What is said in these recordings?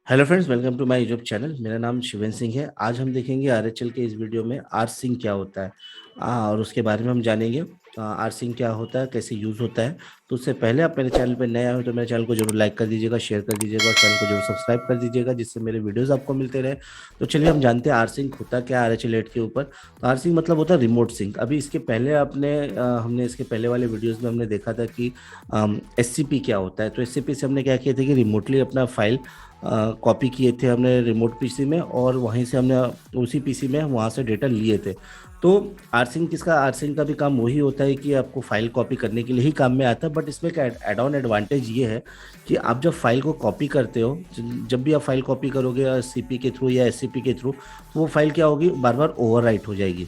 Hello friends, welcome to my YouTube channel. मेरा नाम शिवेन सिंह है। आज हम देखेंगे आरएचएल के इस वीडियो में आर सिंह क्या होता है और उसके बारे में हम जानेंगे। आर सिंह क्या होता है, कैसे यूज़ होता है। तो उससे पहले आप मेरे चैनल पर नए आए हो तो मेरे चैनल को जरूर लाइक कर दीजिएगा, शेयर कर दीजिएगा और चैनल को जरूर सब्सक्राइब कर दीजिएगा, जिससे मेरे वीडियोस आपको मिलते रहे। तो चलिए हम जानते हैं आर सिंह होता क्या है आरएचएल 8 के ऊपर। तो आर सिंह मतलब होता है रिमोट सिंक। अभी इसके पहले हमने इसके पहले वाले वीडियोज़ में हमने देखा था कि एससीपी क्या होता है। तो एससीपी से हमने क्या किया था कि रिमोटली अपना फाइल कॉपी किए थे हमने रिमोट पीसी में, और वहीं से हमने उसी पीसी में वहाँ से डेटा लिए थे। तो आरसिंग का भी काम वही होता है कि आपको फाइल कॉपी करने के लिए ही काम में आता है। बट इसमें एक एड ऑन एडवांटेज ये है कि आप जब फाइल को कॉपी करते हो, जब भी आप फाइल कॉपी करोगे सीपी के थ्रू या एससीपी के थ्रू, तो वो फाइल क्या होगी, बार बार ओवरराइट हो जाएगी,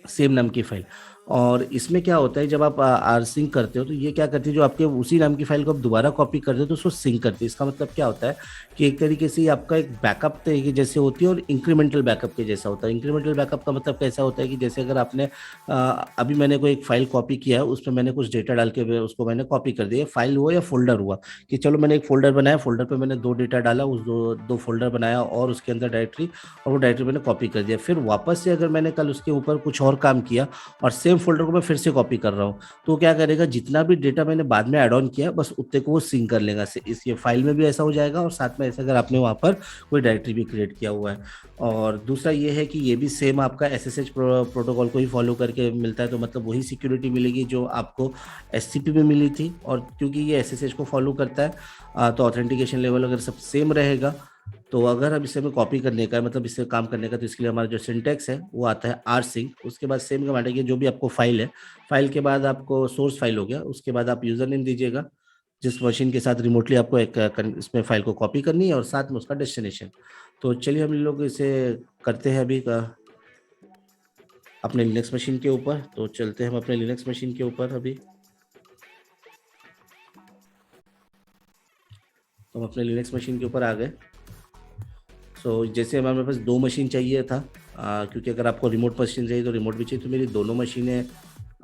सेम नाम की फाइल। और इसमें क्या होता है, जब आप आर सिंक करते हो तो ये क्या करती है, जो आपके उसी नाम की फाइल को आप दोबारा कॉपी करते हो तो उसको सिंक करती है। इसका मतलब क्या होता है कि एक तरीके से ये आपका एक बैकअप तरीके जैसे होती है और इंक्रीमेंटल बैकअप के जैसा होता है। इंक्रीमेंटल बैकअप का मतलब कैसा होता है कि जैसे अगर आपने अभी मैंने कोई एक फाइल कॉपी किया है, उसमें मैंने कुछ डेटा डाल के उसको मैंने कॉपी कर दिया, फाइल हुआ या फोल्डर हुआ, कि चलो मैंने एक फोल्डर बनाया, फोल्डर पे मैंने दो डेटा डाला, उस दो दो फोल्डर बनाया और उसके अंदर डायरेक्टरी, और वो डायरेक्टरी मैंने कॉपी कर दिया। फिर वापस से अगर मैंने कल उसके ऊपर कुछ और काम किया और सेम फ़ोल्डर को मैं फिर से कॉपी कर रहा हूँ, तो क्या करेगा, जितना भी डेटा मैंने बाद में ऐड ऑन किया बस उतने को वो सिंक कर लेगा। इस ये फाइल में भी ऐसा हो जाएगा और साथ में ऐसा अगर आपने वहाँ पर कोई डायरेक्टरी भी क्रिएट किया हुआ है। और दूसरा ये है कि ये भी सेम आपका एसएसएच प्रोटोकॉल को ही फॉलो करके मिलता है, तो मतलब वही सिक्योरिटी मिलेगी जो आपको एससीपी में मिली थी। और क्योंकि ये एसएसएच को फॉलो करता है तो ऑथेंटिकेशन लेवल अगर सब सेम रहेगा। तो अगर अब इसे हमें कॉपी करने का है, मतलब इससे काम करने का, तो इसके लिए हमारा जो सिंटेक्स है वो आता है आर सिंक। उसके बाद सेम कमांड है कि जो भी आपको फाइल है, फाइल के बाद आपको सोर्स फाइल हो गया, उसके बाद आप यूजर नेम दीजिएगा जिस मशीन के साथ रिमोटली आपको एक इसमें फाइल को कॉपी करनी है, और साथ में उसका डेस्टिनेशन। तो चलिए हम लोग इसे करते हैं अभी अपने लिनक्स मशीन के ऊपर। तो चलते हैं हम अपने लिनक्स मशीन के ऊपर अभी। तो हम अपने लिनक्स मशीन के ऊपर आ गए। जैसे हमारे पास दो मशीन चाहिए था, क्योंकि अगर आपको रिमोट मशीन चाहिए तो रिमोट भी चाहिए, तो मेरी दोनों मशीनें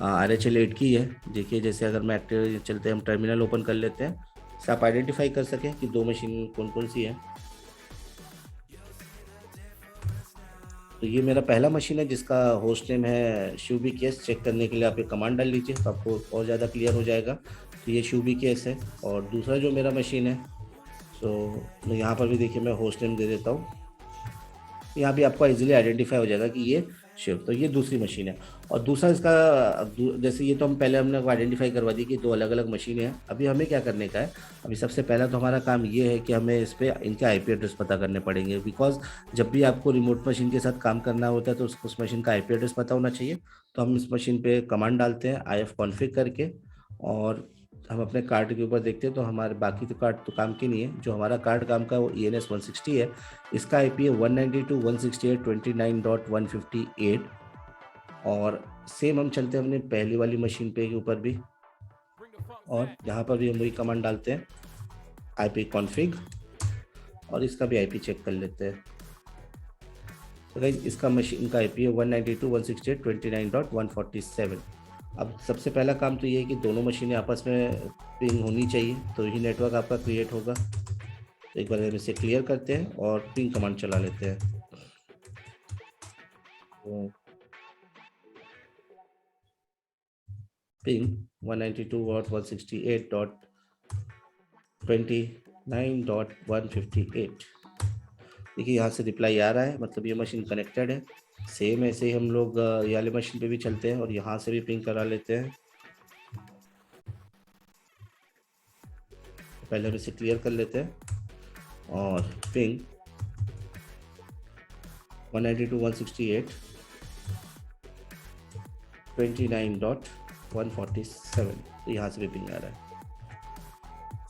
RHL 8 की है। देखिए, जैसे अगर मैं एक्टिव चलते हैं, हम टर्मिनल ओपन कर लेते हैं, से आप आइडेंटिफाई कर सकें कि दो मशीन कौन कौन सी है। तो ये मेरा पहला मशीन है जिसका होस्ट नेम है शिवबी केस। चेक करने के लिए आप एक कमांड डाल लीजिए तो आपको और ज़्यादा क्लियर हो जाएगा। तो ये शिवबी केस है। और दूसरा जो मेरा मशीन है, सो मैं यहाँ पर भी देखिए मैं होस्ट नेम दे देता हूँ। यहाँ भी आपको इजीली आइडेंटिफाई हो जाएगा कि ये शिव। तो ये दूसरी मशीन है। और दूसरा इसका जैसे ये तो हम पहले हमने आइडेंटिफाई करवा दी कि दो अलग अलग मशीनें हैं। अभी हमें क्या करने का है, अभी सबसे पहला तो हमारा काम ये है कि हमें इस पर इनके आईपी एड्रेस पता करने पड़ेंगे। बिकॉज जब भी आपको रिमोट मशीन के साथ काम करना होता है तो उस मशीन का आईपी एड्रेस पता होना चाहिए। तो हम इस मशीन पे कमांड डालते हैं IF कॉन्फ़िग करके, और हम अपने कार्ड के ऊपर देखते हैं तो हमारे बाकी तो कार्ड तो काम की नहीं है। जो हमारा कार्ड काम का वो ENS 160 है। इसका IP है 192.168.29.158। और सेम हम चलते हैं अपने पहली वाली मशीन पे के ऊपर भी, और यहाँ पर भी हम वही कमांड डालते हैं IP कॉन्फ़िग, और इसका भी IP चेक कर लेते हैं। तो गाइस, इसका मशीन का IP है 192.168.29.147। अब सबसे पहला काम तो ये है कि दोनों मशीनें आपस में पिंग होनी चाहिए, तो ही नेटवर्क आपका क्रिएट होगा। तो एक बार हम इसे क्लियर करते हैं और पिंग कमांड चला लेते हैं। तो पिंग 192.168.29.158। देखिए यहाँ से रिप्लाई आ रहा है, मतलब ये मशीन कनेक्टेड है। सेम ऐसे ही हम लोग ये वाले मशीन पे भी चलते हैं और यहाँ से भी पिंग करा लेते हैं। तो पहले हम इसे क्लियर कर लेते हैं, और पिंग 192.168.29.147। तो यहाँ से भी पिंग आ रहा है।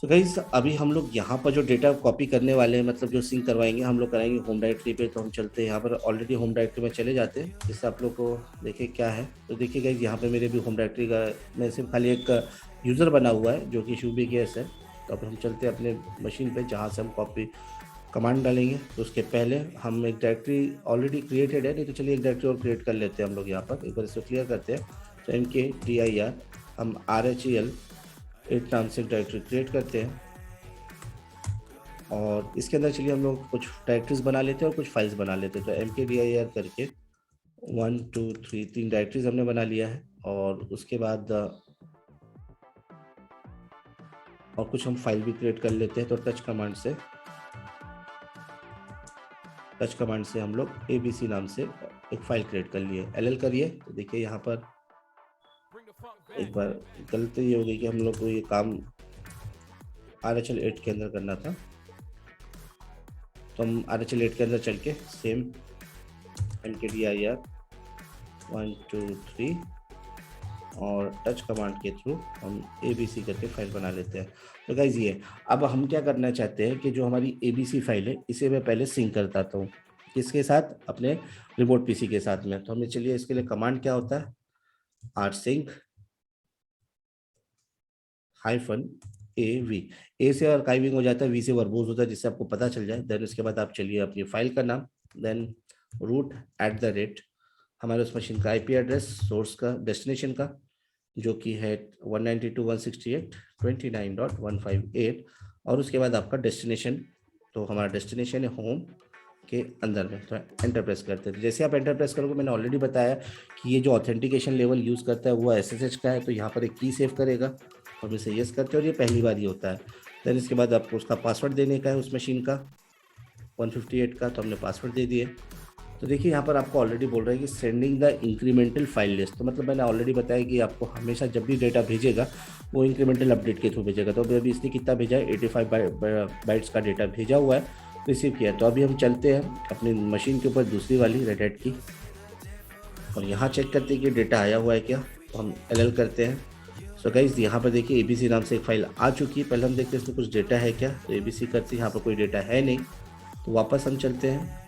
तो गाइस, अभी हम लोग यहाँ पर जो डेटा कॉपी करने वाले हैं, मतलब जो सिंक करवाएंगे, हम लोग कराएंगे होम डायरेक्टरी पे। तो हम चलते हैं यहाँ पर, ऑलरेडी होम डायरेक्टरी में चले जाते हैं जिससे आप लोग को देखें क्या है। तो देखिए गाइस, यहाँ पे मेरे भी होम डायरेक्टरी का मैं सिर्फ खाली एक यूज़र बना हुआ है जो कि शिवबी केस है। तो अब हम चलते हैं अपने मशीन पर जहाँ से हम कॉपी कमांड डालेंगे। तो उसके पहले हम एक डायरेक्टरी ऑलरेडी क्रिएटेड है, नहीं तो चलिए एक डायरेक्टरी और क्रिएट कर लेते हैं हम लोग। यहाँ पर एक बार इसको क्लियर करते हैं। तो MKDIR हम RHEL 8 नाम से एक डायरेक्टरी क्रिएट करते हैं। और इसके अंदर चलिए हम लोग कुछ डायरेक्टरीज बना लेते हैं और कुछ फाइल्स बना लेते हैं। तो mkdir करके 1 2 3 3 डायरेक्टरीज हमने बना लिया है। और उसके बाद और कुछ हम फाइल भी क्रिएट कर लेते हैं। तो टच कमांड से हम लोग abc नाम से एक फाइल क्रिएट कर लिए। ll करिए। तो देखिए यहाँ पर एक बार गलती ये हो गई कि हम लोग को ये काम RHL 8 के अंदर करना था। तो हम RHL 8 के अंदर चल के सेम mkdir 1 2 3 और टच कमांड के थ्रू हम abc करके फाइल बना लेते हैं। तो गाइज ये अब हम क्या करना चाहते हैं कि जो हमारी abc फाइल है इसे मैं पहले सिंक करता हूँ किसके साथ, अपने रिमोट पीसी के साथ में। तो हमें चलिए इसके लिए कमांड क्या होता है, rsync -av। ए से आर्काइविंग हो जाता है, वी से वर्बोज होता है, जिससे आपको पता चल जाए। देन उसके बाद आप चलिए अपनी फाइल का नाम, देन root @ हमारे उस मशीन का आईपी एड्रेस, सोर्स का, डेस्टिनेशन का, जो कि है 192.168.29.158, और उसके बाद आपका डेस्टिनेशन। तो हमारा डेस्टिनेशन है होम के अंदर में। तो एंटर प्रेस करते हैं। जैसे आप एंटर प्रेस करोगे, मैंने ऑलरेडी बताया कि ये जो ऑथेंटिकेशन लेवल यूज़ करता है वो SSH का है। तो यहाँ पर एक की सेव करेगा, हम इसे यस करते हैं और ये पहली बार ही होता है। देन इसके बाद आपको उसका पासवर्ड देने का है उस मशीन का 158 का। तो हमने पासवर्ड दे दिए। तो देखिए यहाँ पर आपको ऑलरेडी बोल रहा है कि sending the incremental file list. तो मतलब मैंने ऑलरेडी बताया कि आपको हमेशा जब भी डेटा भेजेगा वो इंक्रीमेंटल अपडेट के थ्रू भेजेगा। तो अभी इसने कितना भेजा है, 85 बाइट्स का डेटा भेजा हुआ है, रिसीव किया है। तो अभी हम चलते हैं अपनी मशीन के ऊपर, दूसरी वाली रेड हैट की, और यहाँ चेक करते हैं कि डेटा आया हुआ है क्या। तो हम LL करते हैं। सो गाइज यहाँ पर देखिए ABC नाम से एक फाइल आ चुकी है। पहले हम देखते हैं इसमें कुछ डेटा है क्या। तो ABC करते हैं, यहाँ पर कोई डेटा है नहीं। तो वापस हम चलते हैं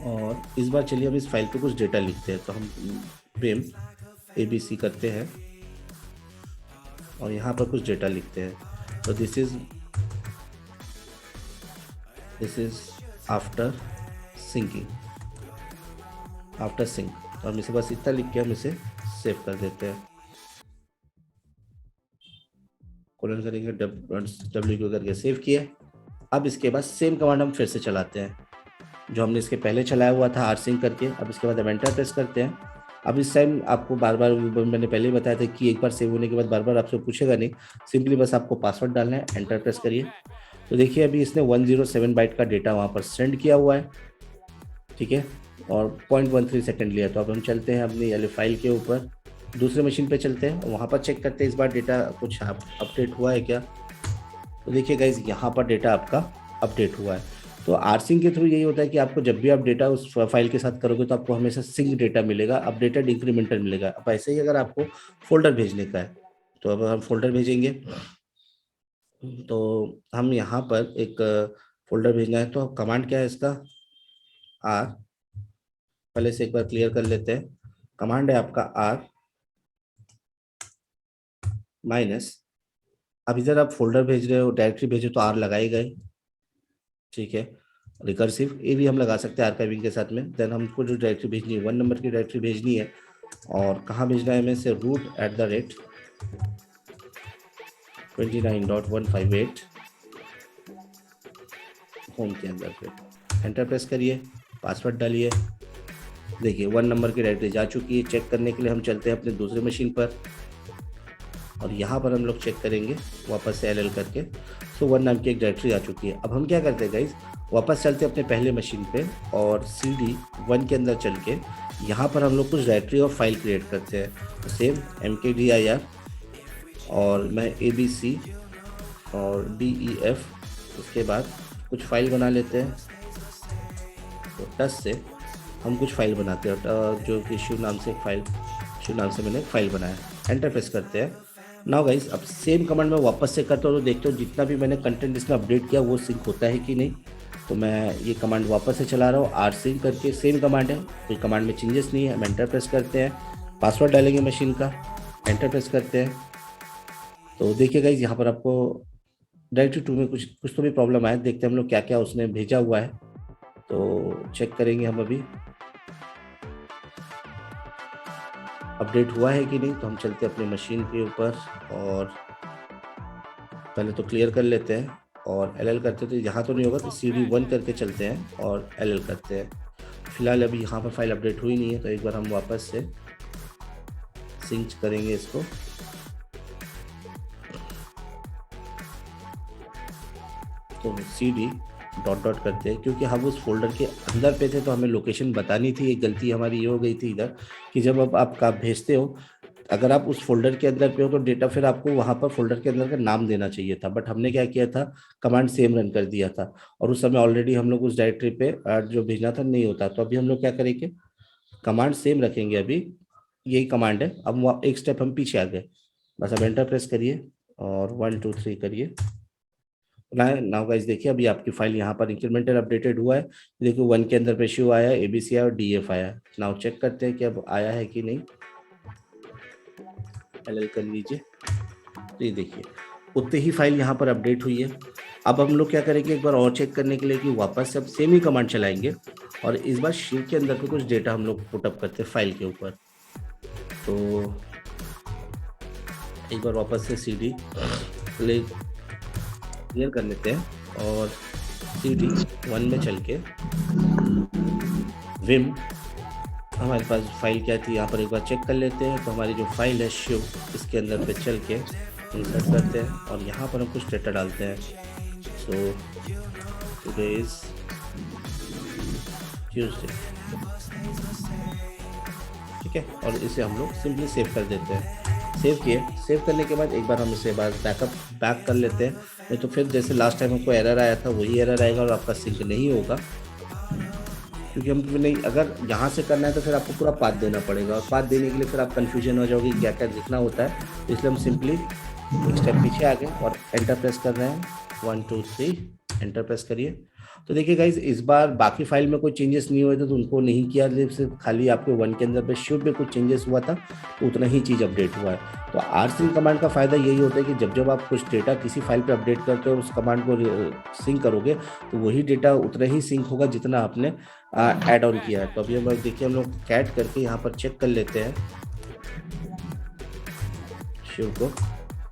और इस बार चलिए हम इस फाइल पे कुछ डेटा लिखते हैं। तो हम vim abc करते हैं और यहाँ पर कुछ डेटा लिखते हैं। तो this is after syncing, after sync. तो हम इसे बस इतना लिख के हम इसे सेव कर देते हैं। कोलन करेंगे, WQ करके सेव किए। अब इसके बाद सेम कमांड हम फिर से चलाते हैं जो हमने इसके पहले चलाया हुआ था rsync करके। अब इसके बाद हम एंटर प्रेस करते हैं। अब इस टाइम आपको बार बार, मैंने पहले ही बताया था कि एक बार सेव होने के बाद बार बार आपसे पूछेगा नहीं, सिंपली बस आपको पासवर्ड डालना है, एंटर प्रेस करिए। तो देखिए अभी इसने 107 बाइट का डेटा वहाँ पर सेंड किया हुआ है, ठीक है, और 0.13 सेकेंड लिया। तो अब हम चलते हैं अपनी वाली फाइल के ऊपर, दूसरे मशीन पे चलते हैं, वहाँ पर चेक करते हैं इस बार डेटा कुछ अपडेट हुआ है क्या। तो देखिए गाइज यहाँ पर डेटा आपका अपडेट हुआ है। तो rsync के थ्रू यही होता है कि आपको जब भी आप डेटा उस फाइल के साथ करोगे तो आपको हमेशा सिंक डेटा मिलेगा, अपडेटेड इंक्रीमेंटल मिलेगा। अब ऐसे ही अगर आपको फोल्डर भेजने का है, तो अब हम फोल्डर भेजेंगे। तो हम यहाँ पर एक फोल्डर भेजना है। तो कमांड क्या है इसका, R, पहले से एक बार क्लियर कर लेते हैं। कमांड है आपका R माइनस, अब इधर आप फोल्डर भेज रहे हो, डायरेक्टरी भेजे तो R लगाएगा ही, ठीक है। रिकर्सिव ये भी हम लगा सकते हैं आर्काइविंग के साथ में। देन हमको जो डायरेक्टरी भेजनी है 1 नंबर की डायरेक्टरी भेजनी है, और कहाँ भेजना है हमें से, root@29.158 होम के अंदर पे। एंटर प्रेस करिए, पासवर्ड डालिए। देखिए 1 नंबर की डायरेक्टरी जा चुकी है। चेक करने के लिए हम चलते हैं अपने दूसरे मशीन पर, और यहाँ पर हम लोग चेक करेंगे वापस से LL करके। सो 1 नाम की एक डायरेक्टरी आ चुकी है। अब हम क्या करते हैं गाइज, वापस चलते हैं अपने पहले मशीन पे और CD 1 के अंदर चल के यहाँ पर हम लोग कुछ डायरेक्टरी और फाइल क्रिएट करते हैं। तो सेम mkdir और मैं ABC और DEF, उसके बाद कुछ फाइल बना लेते हैं। तो टच से हम कुछ फाइल बनाते हैं, जो कि शिव नाम से मैंने एक फाइल बनाया। एंटर प्रेस करते हैं। नाउ गाइस अब सेम कमांड में वापस से करता हूँ, तो देखते हो जितना भी मैंने कंटेंट इसमें अपडेट किया वो सिंक होता है कि नहीं। तो मैं ये कमांड वापस से चला रहा हूँ, rsync करके, सेम कमांड है, कोई कमांड में चेंजेस नहीं है। हम एंटर प्रेस करते हैं, पासवर्ड डालेंगे मशीन का, एंटर प्रेस करते हैं। तो देखिए गाइस यहाँ पर आपको डायरेक्टरी 2 में कुछ कुछ तो भी प्रॉब्लम आया। देखते हैं हम लोग क्या क्या उसने भेजा हुआ है। तो चेक करेंगे हम अभी अपडेट हुआ है कि नहीं। तो हम चलते हैं अपनी मशीन के ऊपर और पहले तो क्लियर कर लेते हैं और LL करते हैं तो यहाँ तो नहीं होगा, तो CD1 करके चलते हैं और LL करते हैं। फिलहाल अभी यहाँ पर फाइल अपडेट हुई नहीं है, तो एक बार हम वापस से सिंक करेंगे इसको। तो CD डॉट डॉट करते हैं, क्योंकि हम उस फोल्डर के अंदर पे थे तो हमें लोकेशन बतानी थी। एक गलती हमारी ये हो गई थी इधर कि जब अब आप काम भेजते हो, अगर आप उस फोल्डर के अंदर पे हो तो डेटा फिर आपको वहां पर फोल्डर के अंदर का नाम देना चाहिए था, बट हमने क्या किया था, कमांड सेम रन कर दिया था, और उस समय ऑलरेडी हम लोग उस डायरेक्टरी पे जो भेजना था नहीं होता। तो अभी हम लोग क्या करेंगे, कमांड सेम रखेंगे। अभी यही कमांड है, अब एक स्टेप हम पीछे आ गए। बस अब एंटर प्रेस करिए और 1 2 3 करिए। नाउ गाइस देखिए, अभी आपकी फाइल यहाँ पर इंक्रीमेंटल अपडेटेड हुआ है। देखिए 1 के अंदर पे इश्यू आया है, ABC आया और DF आया है। नाउ चेक करते हैं कि अब आया है कि नहीं। LL कर लीजिए, तो ये देखिए उतने ही फाइल यहाँ पर अपडेट हुई है। अब हम लोग क्या करेंगे, एक बार और चेक करने के लिए कि वापस से अब सेम ही कमांड चलाएंगे, और इस बार शीट के अंदर पे कुछ डेटा हम लोग पुटअप करते हैं फाइल के ऊपर। तो एक बार वापस से CD क्लियर कर लेते हैं और CD1 में चल के विम, हमारे पास फाइल क्या थी यहाँ पर एक बार चेक कर लेते हैं। तो हमारी जो फाइल है शिव, इसके अंदर पे चल के इंसर्ट करते हैं और यहाँ पर हम कुछ डेटा डालते हैं। सो टुडे इज ट्यूसडे, ठीक है, और इसे हम लोग सिंपली सेव कर देते हैं। सेव किए, सेव करने के बाद एक बार हम इसे बैक कर लेते हैं, नहीं तो फिर जैसे लास्ट टाइम हमको एरर आया था वही एरर आएगा और आपका सिंक नहीं होगा। क्योंकि हम नहीं, अगर यहाँ से करना है तो फिर आपको पूरा पाथ देना पड़ेगा, और पाथ देने के लिए फिर आप कंफ्यूजन हो जाओगे क्या क्या लिखना होता है। तो इसलिए हम सिंपली एक स्टेप पीछे आ गए और एंटर प्रेस कर रहे हैं। 1 2 3 एंटर प्रेस करिए। तो देखिए गाइज, इस बार बाकी फाइल में कोई चेंजेस नहीं हुए थे तो उनको नहीं किया, सिर्फ खाली आपके 1 के अंदर पे शिफ्ट में कुछ चेंजेस हुआ था, तो उतना ही चीज़ अपडेट हुआ है। तो rsync कमांड का फायदा यही होता है कि जब जब आप कुछ डेटा किसी फाइल पे अपडेट करते हो, उस कमांड को सिंक करोगे तो वही डेटा उतना ही सिंक होगा जितना आपने ऐड ऑन किया है। तो अभी हम देखिए, हम लोग कैट करके यहाँ पर चेक कर लेते हैं शिव को।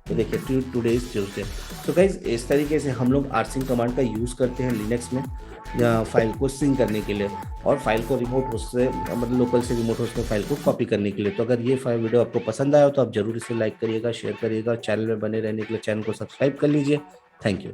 तो देखिए टुडे इज ट्यूसडे। तो गाइज, इस तरीके से हम लोग rsync कमांड का यूज़ करते हैं लिनक्स में फाइल को सिंक करने के लिए, और फाइल को रिमोट होस्ट से, मतलब लोकल से रिमोट होस्ट में फाइल को कॉपी करने के लिए। तो अगर ये वीडियो आपको पसंद आया हो तो आप जरूर इसे लाइक करिएगा, शेयर करिएगा, चैनल में बने रहने के लिए चैनल को सब्सक्राइब कर लीजिए। Thank you.